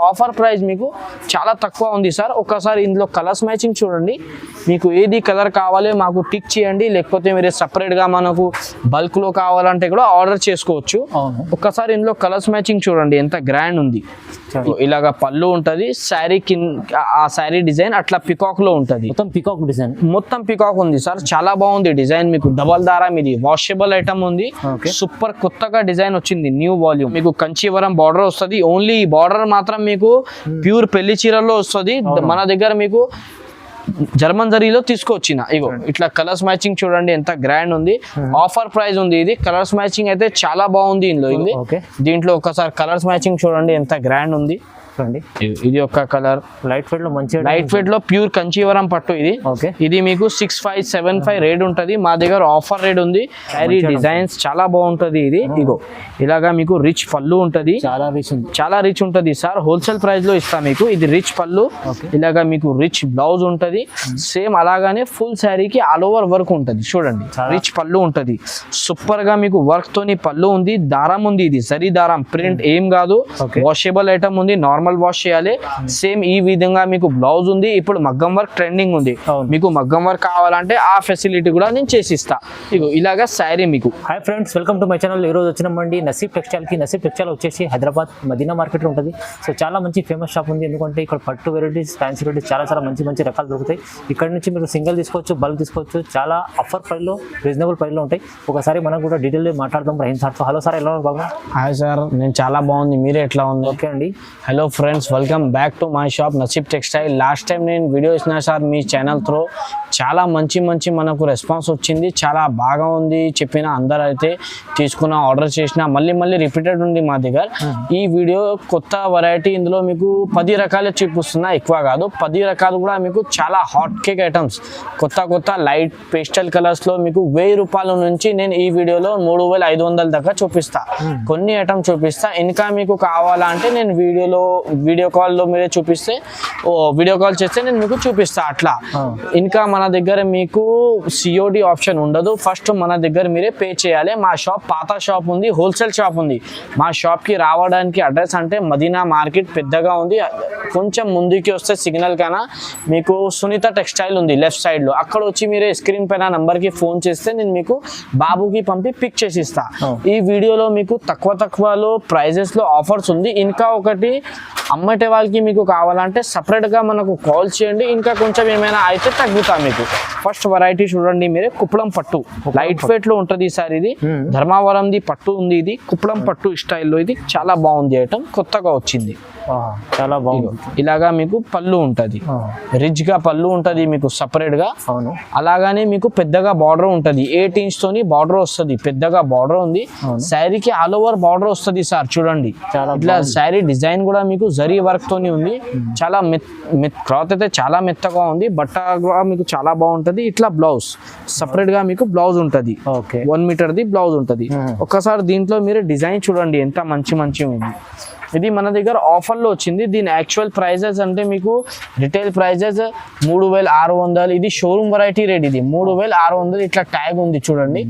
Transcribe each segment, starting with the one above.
Offer price మీకు చాలా తక్కువ ఉంది సార్. ఒక్కసారి ఇందులో కలర్స్ మ్యాచింగ్ చూడండి, మీకు ఏది కలర్ కావాలి మాకు టిక్ చేయండి, లేకపోతే మీరు సపరేట్గా మనకు బల్క్లో కావాలంటే కూడా ఆర్డర్ చేసుకోవచ్చు. ఒక్కసారి ఇందులో కలర్స్ మ్యాచింగ్ చూడండి ఎంత గ్రాండ్ ఉంది. ఇలాగా పళ్ళు ఉంటది, శారీ ఆ శారీ డిజైన్ అట్లా పికాక్ లో ఉంటది. మొత్తం పికాక్ ఉంది సార్, చాలా బాగుంది డిజైన్. మీకు డబల్ దారం, ఇది వాషబుల్ ఐటమ్ ఉంది. సూపర్ కొత్తగా డిజైన్ వచ్చింది, న్యూ వాల్యూమ్. మీకు కంచీవరం బార్డర్ వస్తుంది. ఓన్లీ ఈ బార్డర్ మాత్రం మీకు ప్యూర్ పెళ్లి చీరల్లో వస్తుంది. మన దగ్గర మీకు జర్మన్ జరీలో తీసుకొచ్చిన ఇగో ఇట్లా కలర్స్ మ్యాచింగ్ చూడండి ఎంత గ్రాండ్ ఉంది. ఆఫర్ ప్రైస్ ఉంది ఇది. కలర్స్ మ్యాచింగ్ అయితే చాలా బాగుంది ఇందులో. దీంట్లో ఒకసారి కలర్స్ మ్యాచింగ్ చూడండి ఎంత గ్రాండ్ ఉంది. ఇది ఒక కలర్ లైట్ వెయిట్ లో మంచి లైట్ వెయిట్ లో ప్యూర్ కంచీవరం పట్టు ఇది. ఇది మీకు 6575 రేట్ ఉంటది. మా దగ్గర ఆఫర్ రేట్ ఉంది. శారీ డిజైన్స్ చాలా బాగుంటది. ఇది ఇగో ఇలాగా మీకు రిచ్ పళ్ళు ఉంటది, చాలా రిచ్ ఉంటది సార్. హోల్సేల్ ప్రైస్ లో ఇస్తా మీకు. ఇది రిచ్ పళ్ళు, ఇలాగా మీకు రిచ్ బ్లౌజ్ ఉంటది. సేమ్ అలాగానే ఫుల్ శారీకి ఆల్ ఓవర్ వర్క్ ఉంటది చూడండి. రిచ్ పళ్ళు ఉంటది, సూపర్ గా మీకు వర్క్ తోని పళ్ళు ఉంది. దారం ఉంది, ఇది సరీ దారం, ప్రింట్ ఏం కాదు. వాషబుల్ ఐటమ్ ఉంది, నార్మల్ వాష్ చేయాలి. సేమ్ ఈ విధంగా మీకు బ్లౌజ్ ఉంది. ఇప్పుడు మగ్గం వర్క్ ట్రెండింగ్ ఉంది. మీకు మగ్గం వర్క్ కావాలంటే ఆ ఫెసిలిటీ కూడా నేను చేసిస్తా. ఇగో ఇలాగా శారీ మీకు. Hi friends, welcome to my channel. ఈ రోజు వచ్చినామండి నసీబ్ టెక్స్టైల్ కి. నసీబ్ టెక్స్టైల్ వచ్చేసి హైదరాబాద్ మదీనా మార్కెట్ లో ఉంటుంది. సో చాలా మంచి ఫేమస్ షాప్ ఉంది. ఎందుకంటే ఇక్కడ పట్టు వెరైటీస్, ఫ్యాన్సీ వెరైటీస్ చాలా మంచి రకాలు దొరుకుతాయి. ఇక్కడ నుంచి మీరు సింగిల్ తీసుకోవచ్చు, బల్క్ తీసుకోవచ్చు. చాలా ఆఫర్ ప్రైస్ లో, రీజనబుల్ ప్రైస్ లో ఉంటాయి. ఒకసారి మనం కూడా డీటెయిల్ మాట్లాడదాం రహీం సార్. హలో సార్, ఎలా ఉన్నారు? బాగా. హాయ్ సార్, నేను చాలా బాగుంది, మీరే ఎట్లా ఉంది? ఓకే అండి. Hello friends, welcome back to my shop నసీబ్ textile. Last time నేను వీడియో ఇచ్చిన సార్ మీ ఛానల్ త్రూ, చాలా మంచి మనకు రెస్పాన్స్ వచ్చింది. చాలా బాగా ఉంది చెప్పిన అందరూ అయితే తీసుకున్న, ఆర్డర్ చేసిన, మళ్ళీ రిపీటెడ్ ఉంది మా దగ్గర. ఈ వీడియో కొత్త వెరైటీ, ఇందులో మీకు 10 రకాలు చూపిస్తున్నా, ఎక్కువ కాదు. 10 రకాలు కూడా మీకు చాలా హాట్ కేక్ ఐటమ్స్, కొత్త లైట్ పేస్టల్ కలర్స్ లో మీకు 1000 రూపాయల నుంచి నేను ఈ వీడియోలో 3500 దాకా చూపిస్తా. కొన్ని ఐటమ్స్ చూపిస్తా. ఇంకా మీకు కావాలంటే నేను వీడియో కాల్లో మీరే చూపిస్తే, వీడియో కాల్ చేస్తే నేను మీకు చూపిస్తా అట్లా. ఇంకా మన దగ్గర మీకు సిఓడి ఆప్షన్ ఉండదు. ఫస్ట్ మన దగ్గర మీరే పే చేయాలి. మా షాప్ పాత షాప్ ఉంది, హోల్సేల్ షాప్ ఉంది. మా షాప్ కి రావడానికి అడ్రస్ అంటే మదీనా మార్కెట్ పెద్దగా ఉంది. కొంచెం ముందుకి వస్తే సిగ్నల్ కన్నా మీకు సునీత టెక్స్టైల్ ఉంది లెఫ్ట్ సైడ్ లో. అక్కడ వచ్చి మీరే స్క్రీన్ పైన నంబర్ కి ఫోన్ చేస్తే నేను మీకు బాబుకి పంపి పిక్ చేసి ఇస్తా. ఈ వీడియోలో మీకు తక్కువలో ప్రైజెస్ లో ఆఫర్స్ ఉంది. ఇంకా ఒకటి, అమ్మటే వాళ్ళకి మీకు కావాలంటే సపరేట్ గా మనకు కాల్ చేయండి. ఇంకా కొంచెం ఏమైనా అయితే తగ్గుతా మీకు. ఫస్ట్ వెరైటీ చూడండి మీరే, కుప్పడం పట్టు లైట్ వెయిట్ లో ఉంటది సార్. ఇది ధర్మావరంది పట్టు ఉంది. ఇది కుప్పడం పట్టు స్టైల్లో. ఇది చాలా బాగుంది ఐటమ్, కొత్తగా వచ్చింది. చాలా బాగుంది. ఇలాగా మీకు పళ్ళు ఉంటది, రిచ్ గా పళ్ళు ఉంటది మీకు సపరేట్ గా. అలాగానే మీకు పెద్దగా బార్డర్ ఉంటది, 8 ఇంచ్ తోని బార్డర్ వస్తుంది. పెద్దగా బార్డర్ ఉంది. శారీకి ఆల్ ఓవర్ బార్డర్ వస్తుంది సార్ చూడండి. ఇట్లా శారీ డిజైన్ కూడా మీకు జరీ వర్క్ తోని ఉంది. చాలా క్లాత్ అయితే చాలా మెత్తగా ఉంది. బట్ట కూడా మీకు చాలా బాగుంటది. ఇట్లా బ్లౌజ్ సపరేట్ గా మీకు బ్లౌజ్ ఉంటది. 1 మీటర్ది బ్లౌజ్ ఉంటది. ఒక్కసారి దీంట్లో మీరు డిజైన్ చూడండి ఎంత మంచి ఉంది. ఇది మన దగ్గర ఆఫర్ లో వచ్చింది. దీని యాక్చువల్ ప్రైజెస్ అంటే మీకు రిటైల్ ప్రైజెస్ 3600. ఇది షోరూమ్ వెరైటీ రేట్. ఇది 3600. ఇట్లా ట్యాగ్ ఉంది చూడండి.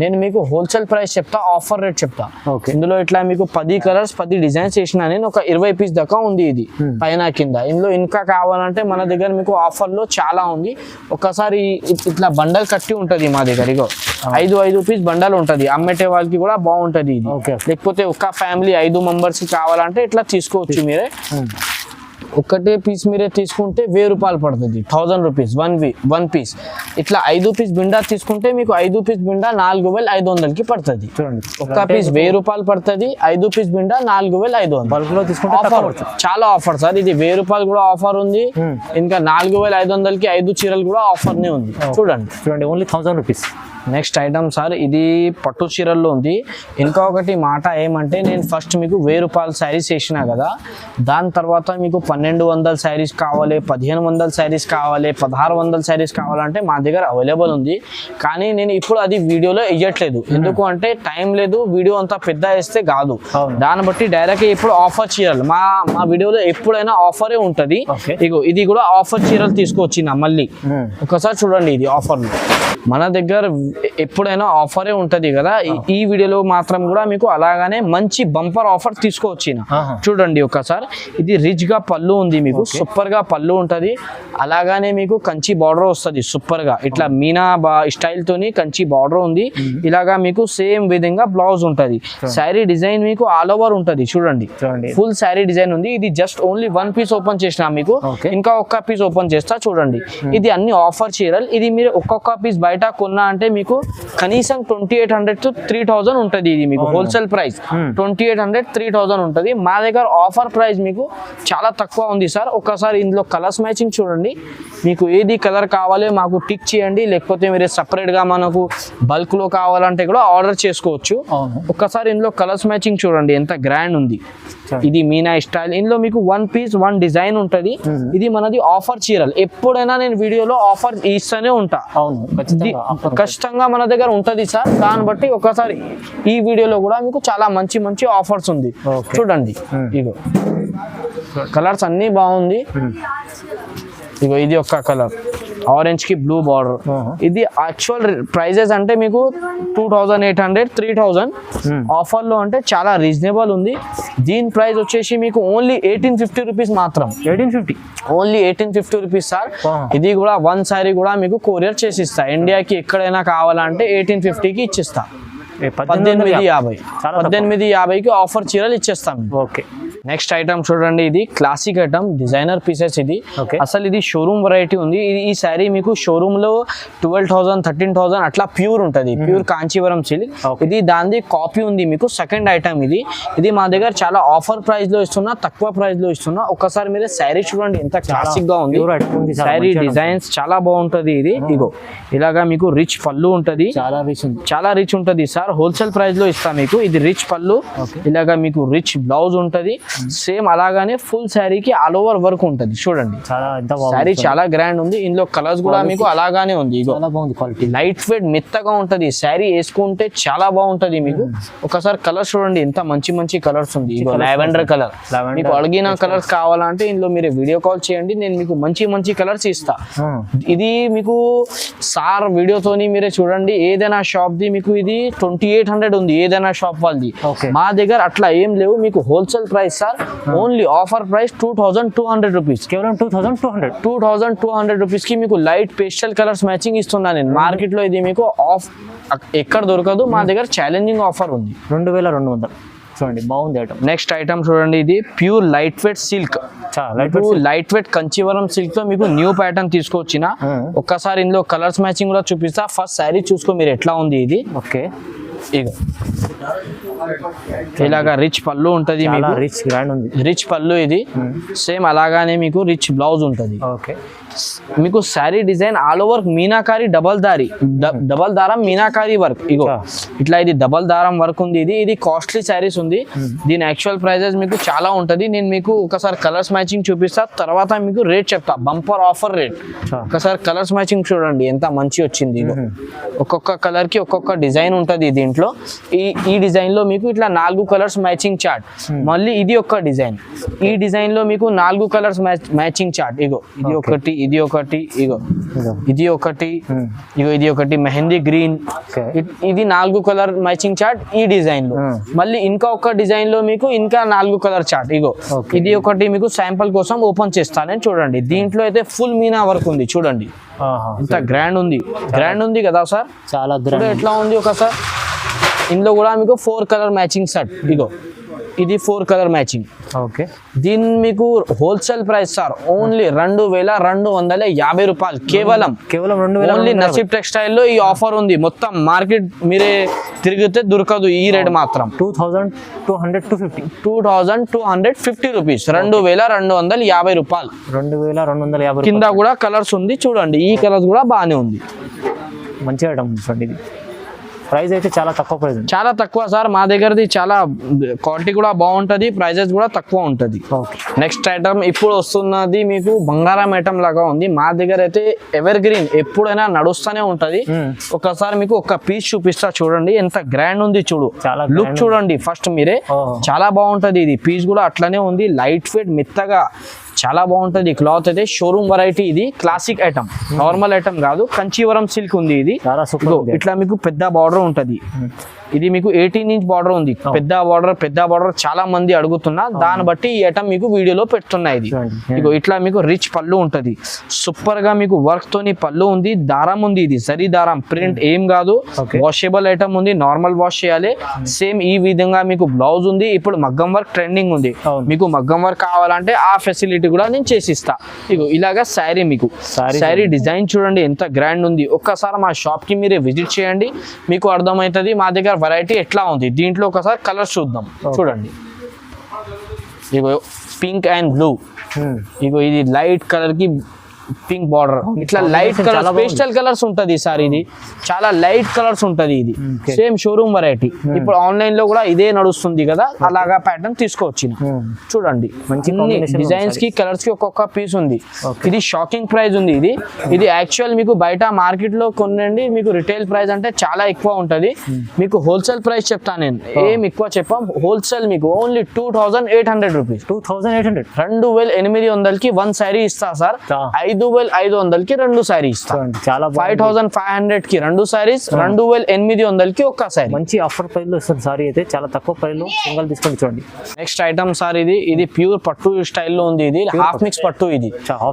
నేను మీకు హోల్సేల్ ప్రైస్ చెప్తా, ఆఫర్ రేట్ చెప్తా. ఇందులో ఇట్లా మీకు 10 కలర్స్ 10 డిజైన్స్ చేసిన నేను. ఒక 20 పీస్ దాకా ఉంది ఇది పైన కింద. ఇందులో ఇంకా కావాలంటే మన దగ్గర మీకు ఆఫర్ లో చాలా ఉంది. ఒకసారి ఇట్లా బండల్ కట్టి ఉంటది మా దగ్గర. ఇగో 5 పీస్ బండల్ ఉంటది. అమ్మేటే వాళ్ళకి కూడా బాగుంటది ఇది. లేకపోతే ఒక ఫ్యామిలీ 5 మెంబర్స్ కి కావాలంటే ఇట్లా తీసుకోవచ్చు మీరే. ఒకటే పీస్ మీరే తీసుకుంటే 1000 రూపాయలు పడుతుంది, 1000 రూపీస్ 1 పీస్. ఇట్లా 5 పీస్ బిండా తీసుకుంటే మీకు 5 పీస్ బిండా 4500కి పడుతుంది. ఒక్క పీస్ 1000 రూపాయలు పడుతుంది, 5 పీస్ బిండా 4500. బల్క్ లో తీసుకుంటే చాలా ఆఫర్ సార్. ఇది 1000 రూపాయలు కూడా ఆఫర్ ఉంది. ఇంకా 4500కి 5 చీరలు కూడా ఆఫర్ నే ఉంది. చూడండి only 1000 rupees. Next item sir, ఇది పట్టు చీరల్లో ఉంది. ఇంకా ఒకటి మాట ఏమంటే, నేను ఫస్ట్ మీకు 1000 రూపాయల శారీస్ వేసినా కదా, దాని తర్వాత మీకు 1200 శారీస్ కావాలి, 1500 శారీస్ కావాలి, 1600 శారీస్ కావాలంటే మా దగ్గర అవైలబుల్ ఉంది. కానీ నేను ఇప్పుడు అది వీడియోలో వేయట్లేదు. ఎందుకు అంటే టైం లేదు, వీడియో అంతా పెద్ద వేస్తే కాదు. దాన్ని బట్టి డైరెక్ట్ ఇప్పుడు ఆఫర్ చీరలు మా వీడియోలో ఎప్పుడైనా ఆఫరే ఉంటది. ఇగో ఇది కూడా ఆఫర్ చీరలు తీసుకొచ్చిన మళ్ళీ ఒకసారి చూడండి. ఇది ఆఫర్ లో మన దగ్గర ఎప్పుడైనా ఆఫరే ఉంటది కదా, ఈ వీడియోలో మాత్రం కూడా మీకు అలాగానే మంచి బంపర్ ఆఫర్ తీసుకోవచ్చిన. చూడండి ఒకసారి, ఇది రిచ్ గా పళ్ళు ఉంది మీకు, సూపర్ గా పళ్ళు ఉంటది. అలాగానే మీకు కంచి బార్డర్ వస్తుంది సూపర్ గా, ఇట్లా మీనా స్టైల్ తోని కంచి బార్డర్ ఉంది. ఇలాగా మీకు సేమ్ విధంగా బ్లౌజ్ ఉంటది. శారీ డిజైన్ మీకు ఆల్ ఓవర్ ఉంటది. చూడండి ఫుల్ శారీ డిజైన్ ఉంది. ఇది జస్ట్ ఓన్లీ 1 పీస్ ఓపెన్ చేసిన మీకు, ఇంకా ఒక్క పీస్ ఓపెన్ చేస్తా. చూడండి ఇది అన్ని ఆఫర్ చీరలు. ఇది మీరు ఒక్కొక్క పీస్ బయట కొన్నా అంటే మీకు కనీసం 2800 to 3000 ఉంటది. ఇది మీకు హోల్సేల్ ప్రైస్ 2800 3000 ఉంటది. మా దగ్గర ఆఫర్ ప్రైస్ మీకు చాలా తక్కువ ఉంది సార్. ఒక్కసారి ఇందులో కలర్స్ మ్యాచింగ్ చూడండి, మీకు ఏది కలర్ కావాలి మాకు టిక్ చేయండి, లేకపోతే మీరు సపరేట్ గా మనకు బల్క్ లో కావాలంటే కూడా ఆర్డర్ చేసుకోవచ్చు. ఒక్కసారి ఇందులో కలర్స్ మ్యాచింగ్ చూడండి ఎంత గ్రాండ్ ఉంది. ఇది మీనా స్టైల్. ఇందులో మీకు 1 పీస్ 1 డిజైన్ ఉంటది. ఇది మనది ఆఫర్ చీరలు. ఎప్పుడైనా నేను వీడియోలో ఆఫర్ ఇస్తూనే ఉంటా. ఖచ్చితంగా మన దగ్గర ఉంటది సార్. దాన్ని బట్టి ఒకసారి ఈ వీడియోలో కూడా మీకు చాలా మంచి మంచి ఆఫర్స్ ఉంది. చూడండి ఇగో కలర్స్ అన్ని బాగుంది. ఇగో ఇది ఒక్క కలర్ ఆరెంజ్ కి బ్లూ బార్డర్. ఇది యాక్చువల్ ప్రైజెస్ అంటే మీకు 2800 3000, ఆఫర్ లో అంటే చాలా రీజనబుల్ ఉంది. దీని ప్రైస్ వచ్చేసి మీకు ఓన్లీ 1850 రూపీస్ మాత్రం. 1850 ఓన్లీ 1850 రూపీస్ సార్. ఇది కూడా 1 సారీ కూడా మీకు కొరియర్ చేసి ఇస్తా. ఇండియాకి ఎక్కడైనా కావాలంటే 1850కి ఇచ్చిస్తా. 1850కి ఆఫర్ చీరలు ఇచ్చేస్తాం. ఓకే, నెక్స్ట్ ఐటమ్ చూడండి. ఇది క్లాసిక్ ఐటమ్, డిజైనర్ పీసెస్. ఇది అసలు ఇది షోరూమ్ వెరైటీ ఉంది. ఈ శారీ మీకు షోరూమ్ లో 12,000 13,000 అట్లా ప్యూర్ ఉంటది. Pure Kanjeevaram silk. ఇది దాని కాపీ ఉంది మీకు. సెకండ్ ఐటమ్ ఇది. ఇది మా దగ్గర చాలా ఆఫర్ ప్రైస్ లో ఇస్తున్నా, తక్కువ ప్రైస్ లో ఇస్తున్నా. ఒక్కసారి మీరు శారీ చూడండి ఎంత క్లాసిక్ గా ఉంది. శారీ డిజైన్స్ చాలా బాగుంటది. ఇది ఇగో ఇలాగా మీకు రిచ్ పళ్ళు ఉంటది, చాలా రిచ్ ఉంటది సార్. హోల్సేల్ ప్రైస్ లో ఇస్తా మీకు. ఇది రిచ్ పళ్ళు, ఇలాగా మీకు రిచ్ బ్లౌజ్ ఉంటది. సేమ్ అలాగానే ఫుల్ శారీకి ఆల్ ఓవర్ వర్క్ ఉంటది. చూడండి శారీ చాలా గ్రాండ్ ఉంది. ఇందులో కలర్స్ కూడా మీకు అలాగానే ఉంది. ఇగో లైట్ వెయిట్ మెత్తగా ఉంటది. శారీ వేసుకుంటే చాలా బాగుంటది మీకు. ఒకసారి కలర్స్ చూడండి ఎంత మంచి మంచి కలర్స్ ఉంది. ఇగో లావెండర్ కలర్. మీకు అడిగిన కలర్స్ కావాలంటే ఇందులో మీరు వీడియో కాల్ చేయండి, నేను మీకు మంచి మంచి కలర్స్ ఇస్తా. ఇది మీకు సార్ వీడియోతోని మీరే చూడండి. ఏదైనా షాప్ ది మీకు ఇది 2800 ఉంది, ఏదైనా షాప్ వాళ్ళది. మా దగ్గర అట్లా ఏం లేవు. మీకు wholesale price sir. Only offer price 2200 rupees. కేవలం 2200 రూపీస్ కి మీకు లైట్ పేస్టల్ కలర్స్ మ్యాచింగ్ ఇస్తున్నా నేను. మార్కెట్ లో ఇది మీకు ఆఫ్ ఎక్కడ దొరకదు. మా దగ్గర ఛాలెంజింగ్ ఆఫర్ ఉంది 2200. చూడండి బాగుంది ఐటమ్. నెక్స్ట్ ఐటమ్ చూడండి. ఇది pure light weight silk. Light weight Kanjeevaram silk తో మీకు న్యూ ప్యాటర్న్ తీసుకొచ్చిన. ఒక్కసారి ఇందులో కలర్స్ మ్యాచింగ్ కూడా చూపిస్తా. ఫస్ట్ శారీ చూసుకో మీరు ఎట్లా ఉంది ఇది. ఓకే, ఇగో ఇలాగా రిచ్ పళ్ళు ఉంటది మీకు. రిచ్ పళ్ళు ఇది. సేమ్ అలాగానే మీకు రిచ్ బ్లౌజ్ ఉంటది. మీకు sari design all over meenakari double దారం మీనాకారి వర్క్. ఇగో ఇట్లా ఇది డబల్ దారం వర్క్ ఉంది. ఇది కాస్ట్లీ శారీస్ ఉంది. దీని యాక్చువల్ ప్రైజెస్ మీకు చాలా ఉంటది. నేను మీకు ఒకసారి కలర్స్ మ్యాచింగ్ చూపిస్తా, తర్వాత మీకు రేట్ చెప్తా. Bumper offer rate. ఒకసారి కలర్స్ మ్యాచింగ్ చూడండి ఎంత మంచి వచ్చింది. ఒక్కొక్క కలర్ కి ఒక్కొక్క డిజైన్ ఉంటది దీంట్లో. ఈ డిజైన్ లో మీకు ఇట్లా 4 కలర్స్ మ్యాచింగ్ చార్ట్. మళ్ళీ ఇది ఒక డిజైన్. ఈ డిజైన్ లో మీకు 4 కలర్స్ మ్యాచింగ్ చార్ట్. ఇగో ఇది ఒకటి, ఇది ఒకటి, ఇగో ఇది ఒకటి, ఇగో ఇది ఒకటి మెహందీ గ్రీన్. ఇది 4 కలర్ మ్యాచింగ్ చార్ట్ ఈ డిజైన్ లో. మళ్ళీ ఇంకా ఒక డిజైన్ లో మీకు ఇంకా 4 కలర్ చార్ట్. ఇగో ఇది ఒకటి మీకు శాంపుల్ కోసం ఓపెన్ చేస్తానని చూడండి. దీంట్లో అయితే ఫుల్ మీనా వర్క్ ఉంది. చూడండి ఇంత గ్రాండ్ ఉంది. గ్రాండ్ ఉంది కదా సార్, చాలా గ్రాండ్. ఎట్లా ఉంది ఒకసారి. ఇందులో కూడా మీకు 4 కలర్ మ్యాచింగ్ సెట్. ఇగో ఇది 4 కలర్ మ్యాచింగ్. ఓకే, దీని మీకు హోల్సేల్ ప్రైస్ సార్ ఓన్లీ 2250 రూపాయలు. కేవలం 2250. ఓన్లీ నసీబ్ టెక్స్టైల్ లో ఈ ఆఫర్ ఉంది. మొత్తం మార్కెట్ మీరే తిరిగితే దొరకదు ఈ రేట్ మాత్రం. 2250 రూపీస్. 2250 రూపాయలు. 2250. కింద కూడా కలర్స్ ఉంది చూడండి. ఈ కలర్స్ కూడా బాగానే ఉంది. మంచి ఐటమ్ చూడండి. ఇది ప్రైస్ అయితే చాలా తక్కువ ప్రైస్, చాలా తక్కువ సార్. మా దగ్గరది చాలా క్వాలిటీ కూడా బాగుంటది, ప్రైజెస్ కూడా తక్కువ ఉంటది. నెక్స్ట్ ఐటమ్ ఇప్పుడు వస్తున్నది మీకు బంగారం ఐటమ్ లాగా ఉంది. మా దగ్గర అయితే ఎవర్ గ్రీన్ ఎప్పుడైనా నడుస్తూనే ఉంటది. ఒకసారి మీకు ఒక పీస్ చూపిస్తా చూడండి ఎంత గ్రాండ్ ఉంది. చూడు లుక్ చూడండి ఫస్ట్ మీరే. చాలా బాగుంటది. ఇది పీస్ కూడా అట్లనే ఉంది. లైట్ వెయిట్ మెత్తగా చాలా బాగుంటది క్లాత్ అయితే, షోరూమ్ వెరైటీ ఇది, క్లాసిక్ ఐటమ్, నార్మల్ ఐటమ్ కాదు, కంచీవరం సిల్క్ ఉంది ఇది. చాలా సూపర్. ఇట్లా మీకు పెద్ద బార్డర్ ఉంటది, ఇది మీకు 18 ఇంచ్ బార్డర్ ఉంది, పెద్ద బార్డర్ చాలా మంది అడుగుతున్నా, దాన్ని బట్టి ఈ ఐటమ్ మీకు వీడియోలో పెడుతున్నా. ఇది ఇగో ఇట్లా మీకు రిచ్ పళ్ళు ఉంటది, సూపర్ గా మీకు వర్క్ తోని పళ్ళు ఉంది, దారం ఉంది, ఇది సరి దారం, ప్రింట్ ఏం కాదు, వాషబుల్ ఐటమ్ ఉంది, నార్మల్ వాష్ చేయాలి. సేమ్ ఈ విధంగా మీకు బ్లౌజ్ ఉంది. ఇప్పుడు మగ్గం వర్క్ ట్రెండింగ్ ఉంది, మీకు మగ్గం వర్క్ కావాలంటే ఆ ఫెసిలిటీ కూడా నేను చేసిస్తా. ఇగో ఇలాగా శారీ, మీకు శారీ డిజైన్ చూడండి ఎంత గ్రాండ్ ఉంది. ఒక్కసారి మా షాప్ కి మీరే విజిట్ చేయండి, మీకు అర్థమవుతుంది మా దగ్గర వెరైటీ ఎట్లా ఉంది. దీంట్లో ఒకసారి కలర్స్ చూద్దాం. చూడండి, ఇగో పింక్ అండ్ బ్లూ, ఇగో ఇది లైట్ కలర్ కి పింక్ బార్డర్, ఇట్లా లైట్ కలర్ పేస్టల్ కలర్స్ ఉంటది సార్, ఇది చాలా లైట్ కలర్స్ ఉంటది. ఇది సేమ్ షోరూమ్ వెరైటీ, ఇప్పుడు ఆన్లైన్ లో కూడా ఇదే నడుస్తుంది కదా, అలాగా ప్యాటర్న్ తీసుకొచ్చిన. చూడండి డిజైన్స్ కి కలర్స్ కి ఒక్కొక్క పీస్ ఉంది. ఇది షాకింగ్ ప్రైస్ ఉంది. ఇది యాక్చువల్ మీకు బయట మార్కెట్ లో కొనండి, మీకు రిటైల్ ప్రైస్ అంటే చాలా ఎక్కువ ఉంటది. మీకు హోల్సేల్ ప్రైస్ చెప్తాను నేను, ఏం ఎక్కువ చెప్పాం, హోల్సేల్ మీకు ఓన్లీ 2800 రూపీస్. 2800, 2800కి 1 శారీ ఇస్తా సార్. 5500కి 2 శారీ ఇస్తా. చాలా 5500కి 2 శారీస్, 2800కి ఒక్క శారీ. మంచి ఆఫర్ ప్రైస్ లో ఇస్తుంది సారీ అయితే, చాలా తక్కువ ప్రైస్ లో సింగల్ తీసుకోండి. చూడండి నెక్స్ట్ ఐటమ్ సార్, ఇది ప్యూర్ పట్టు స్టైల్లో ఉంది. ఇది హాఫ్ మిక్స్ పట్టు. ఇది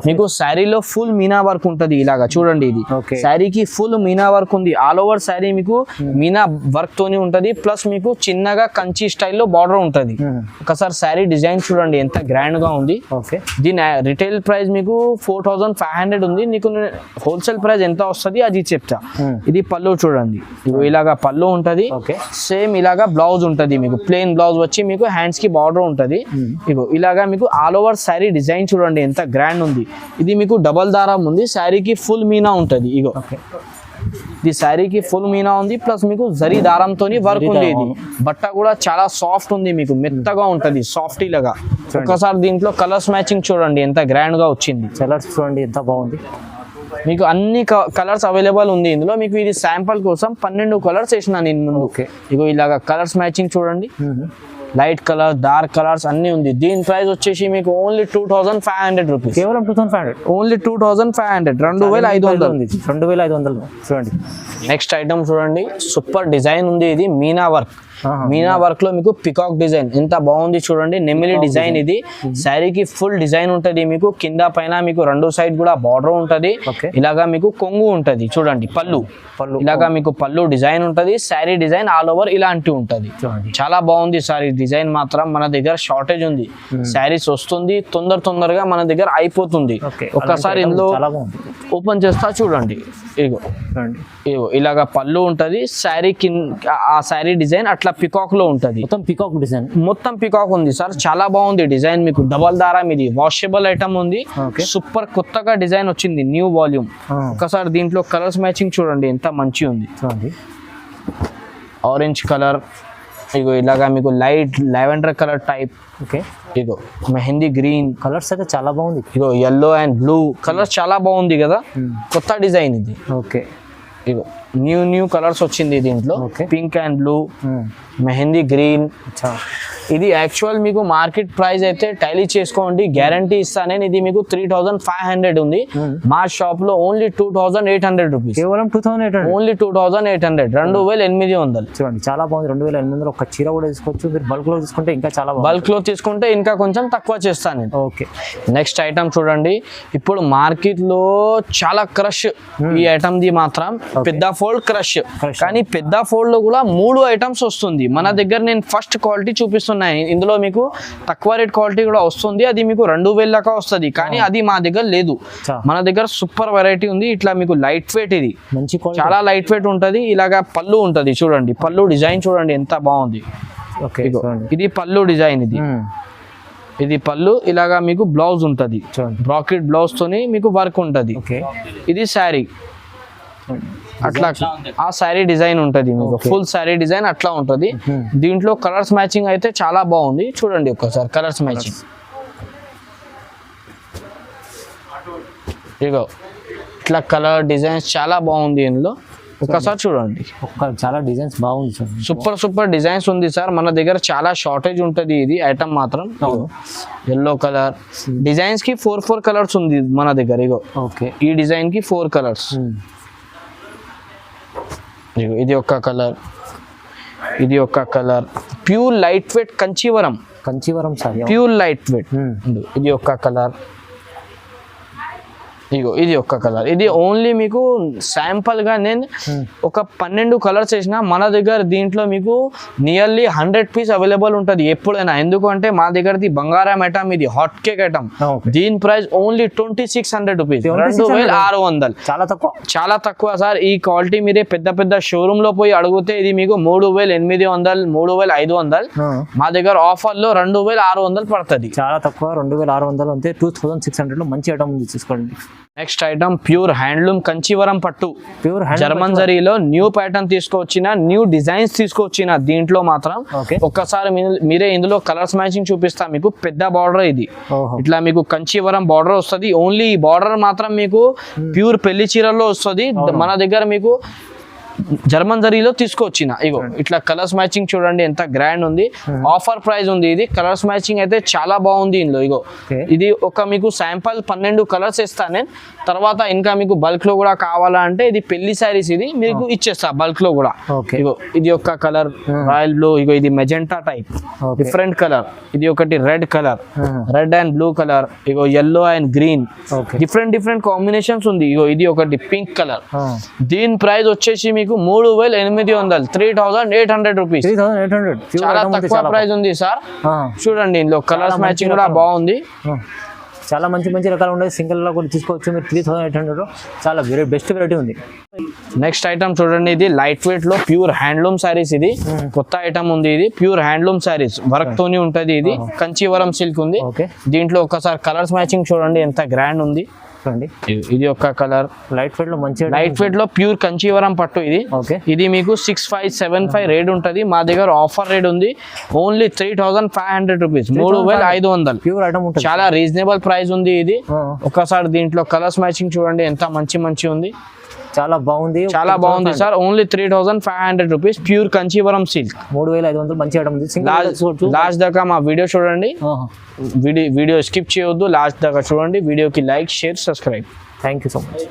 మీకు శారీలో ఫుల్ మీనా వర్క్ ఉంటది, ఇలాగా చూడండి. ఇది శారీకి ఫుల్ మీనా వర్క్ ఉంది, ఆల్ ఓవర్ శారీ మీకు మీనా వర్క్ తోని ఉంటది, ప్లస్ మీకు చిన్నగా కంచి స్టైల్లో బార్డర్ ఉంటది. ఒకసారి శారీ డిజైన్ చూడండి ఎంత గ్రాండ్ గా ఉంది. దీని రిటైల్ ప్రైస్ మీకు 4500 ఉంది, నీకు హోల్సేల్ ప్రైస్ ఎంత వస్తుంది అది చెప్తా. ఇది పళ్ళు చూడండి, ఇలాగా పళ్ళు ఉంటది, సేమ్ ఇలాగా బ్లౌజ్ ఉంటది. మీకు ప్లెయిన్ బ్లౌజ్ వచ్చి మీకు హ్యాండ్స్ కి బార్డర్ ఉంటది. ఇగో ఇలాగా మీకు ఆల్ ఓవర్ శారీ డిజైన్ చూడండి ఎంత గ్రాండ్ ఉంది. ఇది మీకు డబల్ దారం ఉంది, శారీకి ఫుల్ మీనా ఉంటది. ఇగో ఇది శారీకి ఫుల్ మీనా ఉంది, ప్లస్ మీకు జరీ దారంతో వర్క్ ఉంది. ఇది బట్ట కూడా చాలా సాఫ్ట్ ఉంది, మీకు మెత్తగా ఉంటది, సాఫ్ట్ లాగా. ఒకసారి దీంట్లో కలర్స్ మ్యాచింగ్ చూడండి ఎంత గ్రాండ్ గా వచ్చింది. కలర్స్ చూడండి ఎంత బాగుంది, మీకు అన్ని కలర్స్ అవైలబుల్ ఉంది ఇందులో. మీకు ఇది శాంపుల్ కోసం 12 కలర్స్ వేసిన నేను ముందు. ఇగో ఇలాగా కలర్స్ మ్యాచింగ్ చూడండి, లైట్ కలర్, డార్క్ కలర్స్ అన్ని ఉంది. దీని ప్రైస్ వచ్చేసి మీకు ఓన్లీ 2500 రూపీస్. కేవలం 2500, ఓన్లీ 2500, 2500. 2500 చూడండి. నెక్స్ట్ ఐటమ్ చూడండి, సూపర్ డిజైన్ ఉంది. ఇది మీనా వర్క్, మీనా వర్క్ లో మీకు పికాక్ డిజైన్ ఎంత బాగుంది చూడండి, నెమిలి డిజైన్. ఇది శారీకి ఫుల్ డిజైన్ ఉంటది, మీకు కింద పైన మీకు 2 సైడ్ కూడా బార్డర్ ఉంటది. ఇలాగా మీకు కొంగు ఉంటది చూడండి, పళ్ళు ఇలాగా మీకు పళ్ళు డిజైన్ ఉంటది, శారీ డిజైన్ ఆల్ ఓవర్ ఇలాంటి ఉంటది. చాలా బాగుంది సారీ డిజైన్. మాత్రం మన దగ్గర షార్టేజ్ ఉంది, శారీస్ వస్తుంది తొందరగా మన దగ్గర అయిపోతుంది. ఒక్కసారి ఇందులో ఓపెన్ చేస్తా చూడండి. ఇగో ఇలాగా పళ్ళు ఉంటది, శారీ ఆ శారీ డిజైన్ అట్లా పికాక్ లో ఉంటది. మొత్తం పికాక్ ఉంది సార్, చాలా బాగుంది డిజైన్. మీకు డబల్ దారం, ఇది వాషబుల్ ఐటమ్ ఉంది, సూపర్ కొత్తగా డిజైన్ వచ్చింది, న్యూ వాల్యూమ్. ఒకసారి దీంట్లో కలర్స్ మ్యాచింగ్ చూడండి ఎంత మంచి ఉంది. ఆరెంజ్ కలర్, ఇగో ఇలాగా మీకు లైట్ లావెండర్ కలర్ టైప్. ఇగో మెహందీ గ్రీన్ కలర్స్ అయితే చాలా బాగుంది. ఇగో ఎల్లో అండ్ బ్లూ కలర్స్ చాలా బాగుంది కదా, కొత్త డిజైన్ ఇది. ఇగో న్యూ కలర్స్ వచ్చింది దీంట్లో, pink and blue, mehndi green. ఇది యాక్చువల్ మీకు మార్కెట్ ప్రైస్ అయితే టైలీ చేసుకోండి, గ్యారంటీ ఇస్తా నేను. ఇది మీకు 3500 ఉంది, మా షాప్ లో ఓన్లీ 2800 రూపీస్. కేవలం 2800, ఓన్లీ 2800, 2800. చూడండి చాలా బాగుంది. 2800 ఒక చీర కూడా తీసుకోవచ్చు. మీరు బల్క్ లో తీసుకుంటే ఇంకా చాలా బల్క్ లో తీసుకుంటే ఇంకా కొంచెం తక్కువ చేస్తాను నేను. నెక్స్ట్ ఐటమ్ చూడండి, ఇప్పుడు మార్కెట్ లో చాలా క్రష్ ఈ ఐటమ్ ది మాత్రం పెద్ద ఫోల్డ్ క్రష్. కానీ పెద్ద ఫోల్డ్ లో కూడా 3 ఐటమ్స్ వస్తుంది మన దగ్గర. నేను ఫస్ట్ క్వాలిటీ చూపిస్తున్నాను, ఇందులో మీకు తక్కువ రేట్ క్వాలిటీ కూడా వస్తుంది, అది మీకు 2000 దాకా వస్తుంది. కానీ అది మా దగ్గర లేదు, మన దగ్గర సూపర్ వెరైటీ ఉంది. ఇట్లా మీకు లైట్ వెయిట్, ఇది చాలా లైట్ వెయిట్ ఉంటది. ఇలాగా పళ్ళు ఉంటది చూడండి, పళ్ళు డిజైన్ చూడండి ఎంత బాగుంది. ఇది పళ్ళు డిజైన్, ఇది పళ్ళు. ఇలాగా మీకు బ్లౌజ్ ఉంటది, బ్రాకెట్ బ్లౌజ్ తోని మీకు వర్క్ ఉంటది. ఇది శారీ అట్లా ఆ శారీ డిజైన్ ఉంటది, మీకు ఫుల్ శారీ డిజైన్ అట్లా ఉంటది. దీంట్లో కలర్స్ మ్యాచింగ్ అయితే చాలా బాగుంది చూడండి. ఒక్కసారి కలర్స్ మ్యాచింగ్, ఇగో ఇట్లా కలర్ డిజైన్స్ చాలా బాగుంది ఇందులో. ఒకసారి చూడండి, చాలా డిజైన్స్ బాగుంది సార్. సూపర్ డిజైన్స్ ఉంది సార్. మన దగ్గర చాలా షార్టేజ్ ఉంటుంది ఇది ఐటమ్ మాత్రం. ఎల్లో కలర్ డిజైన్స్ కి 4 కలర్స్ ఉంది మన దగ్గర. ఇగో ఓకే, ఈ డిజైన్ కి 4 కలర్స్. ఇది ఒక కలర్, ఇది ఒక colour. Pure light weight Kanjeevaram sir, pure light weight. ఇది ఒక కలర్, ఇగో ఇది ఒక్క కలర్. ఇది ఓన్లీ మీకు శాంపుల్ గా నేను ఒక 12 కలర్స్ వేసిన. మన దగ్గర దీంట్లో మీకు నియర్లీ 100 పీస్ అవైలబుల్ ఉంటుంది ఎప్పుడైనా. ఎందుకంటే మా దగ్గరది బంగారం ఐటమ్, ఇది హాట్ కేక్ ఐటమ్. దీని ప్రైస్ ఓన్లీ 2600 రూపీస్, 2600. చాలా తక్కువ సార్. ఈ క్వాలిటీ మీరే పెద్ద షోరూమ్ లో పోయి అడిగితే ఇది మీకు 3800, 3500. మా దగ్గర ఆఫర్ లో 2600 పడుతుంది. చాలా తక్కువ, 2600 అంటే 2600 లో మంచి ఐటమ్ ఉంది, చూసుకోండి. నెక్స్ట్ ఐటమ్ ప్యూర్ హ్యాండ్లూమ్ కంచీవరం పట్టు, ప్యూర్ జర్మన్ జరీలో న్యూ ప్యాటర్న్ తీసుకొచ్చిన, న్యూ డిజైన్స్ తీసుకొచ్చిన. దీంట్లో మాత్రం ఒక్కసారి మీరే ఇందులో కలర్స్ మ్యాచింగ్ చూపిస్తా మీకు. పెద్ద బార్డర్ ఇది, ఇట్లా మీకు కంచీవరం బార్డర్ వస్తుంది. ఓన్లీ ఈ బార్డర్ మాత్రం మీకు ప్యూర్ పెళ్లి చీరల్లో వస్తుంది. మన దగ్గర మీకు జర్మన్ జరీలో తీసుకొచ్చిన. ఇగో ఇట్లా కలర్స్ మ్యాచింగ్ చూడండి ఎంత గ్రాండ్ ఉంది. ఆఫర్ ప్రైస్ ఉంది ఇది. కలర్స్ మ్యాచింగ్ అయితే చాలా బాగుంది ఇందులో. ఇగో ఇది ఒక మీకు శాంపుల్ 12 కలర్స్ ఇస్తాను నేను. తర్వాత ఇంకా మీకు బల్క్ లో కూడా కావాలంటే ఇది పెళ్లి శారీస్, ఇది మీకు ఇచ్చేస్తా బల్క్ లో కూడా. ఇగో ఇది ఒక కలర్ రాయల్ బ్లూ. ఇగో ఇది మెజెంటా టైప్, డిఫరెంట్ కలర్. ఇది ఒకటి red colour, red and blue colour. Ego yellow and green, different combinations ఉంది. ఇగో ఇది ఒకటి పింక్ కలర్. దీని ప్రైస్ వచ్చేసి మీకు 3800, 3800 రూపీస్. చాలా తక్కువ ప్రైస్ ఉంది సార్. చూడండి ఇందులో కలర్స్ మ్యాచింగ్ కూడా బాగుంది. చాలా మంచి రకాలు ఉన్నాయి. సింగిల్ లో కూడా తీసుకోవచ్చు మీరు. 3800 చాలా బెస్ట్ వెరైటీ ఉంది. నెక్స్ట్ ఐటమ్ చూడండి, ఇది లైట్ వెయిట్ లో ప్యూర్ హ్యాండ్లూమ్ సారీస్. ఇది కొత్త ఐటమ్ ఉంది. ఇది ప్యూర్ హ్యాండ్లూమ్ సారీస్, వర్క్ తోని ఉంటది. ఇది కంచీవరం సిల్క్ ఉంది. దీంట్లో ఒకసారి కలర్స్ మ్యాచింగ్ చూడండి ఎంత గ్రాండ్ ఉంది. ఇది ఒక కలర్ లైట్ వెయిట్ లో మంచి లైట్ వెయిట్ లో ప్యూర్ కంచీవరం పట్టు. ఇది ఇది మీకు 6575 రేట్ ఉంటది. మా దగ్గర ఆఫర్ రేట్ ఉంది ఓన్లీ 3500 రూపీస్, 3500. ప్యూర్ ఐటమ్ ఉంటుంది, చాలా రీజనబుల్ ప్రైస్ ఉంది ఇది. ఒకసారి దీంట్లో కలర్స్ మ్యాచింగ్ చూడండి ఎంత మంచి ఉంది. చాలా బాగుంది sir. Only 3500 rupees, pure Kanjeevaram silk, 3500. మంచి ఐటమ్ ఉంది. లాస్ట్ దాకా మా వీడియో చూడండి. వీడియో స్కిప్ చేయొద్దు, లాస్ట్ దాకా చూడండి. వీడియోకి like, share, subscribe. Thank you so much.